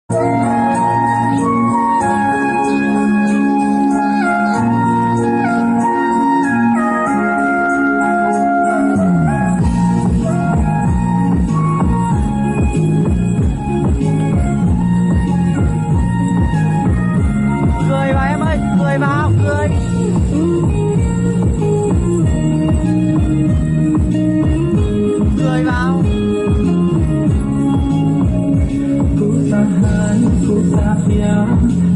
Cười vào em ơi, cười vào, cười. Cười vào. Cú sa hai, cú sa phía,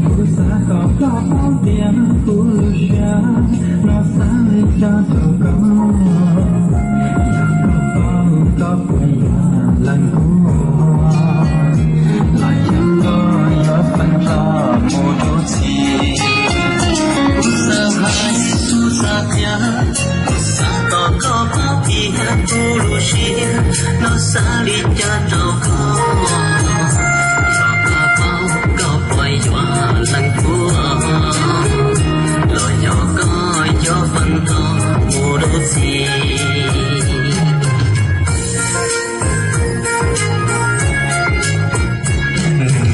cú sa có bóng tiếng, cú lucia, nó xa lên cho tàu có. Có quay lần cua, lại chẳng có gió phân to một đôi chi. Cú sa hai, cú sa phía, cú sa có bóng tiếng, cú lucia, nó xa lên cho tàu có. Lần cua lời nhỏ có gió phân to mùa đô gì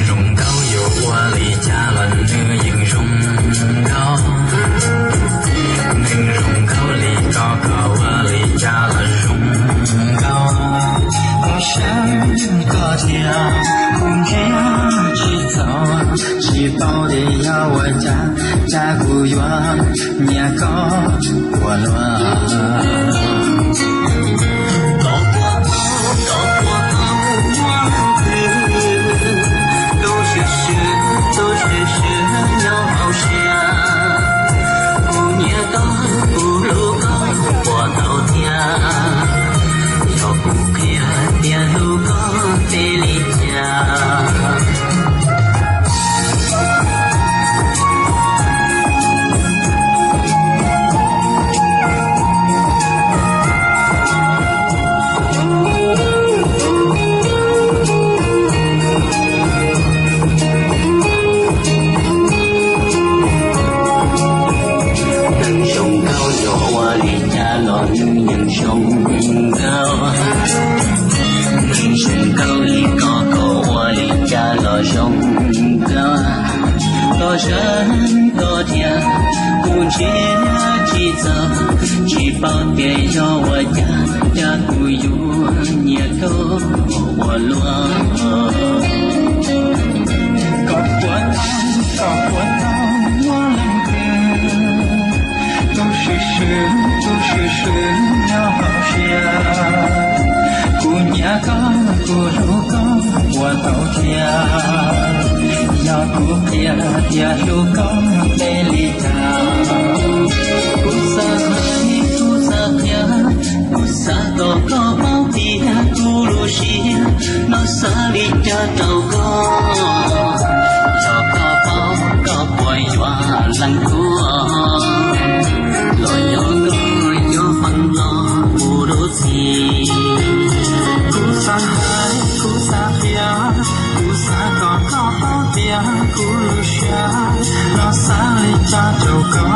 rung cao dù qua lì cha lần nữa dừng rung cao nên rung cao lì có qua lì cha lần rung cao có sáng có chiều cùng kia chỉ tao chỉ bao để yêu ở cha của yo nhà có của loa có thiên cùng chỉ giờ chỉ bao tiền cho vợ cha của yêu nhà có của loa có quên hoa lần cười tôi sự nhau hào xia của nhà của lũ của tàu thia nhà của tia lũ bê lì cha của sa hai của sa tia của sa có bao tia của lũ xia nó xa đi cha tàu có bao có quay hoa lần của lời nhỏ có gió phân lo mùa đô gì cú sa hai cú sa phía cú sa có bao tia cú lucia nó xa lên cha tàu có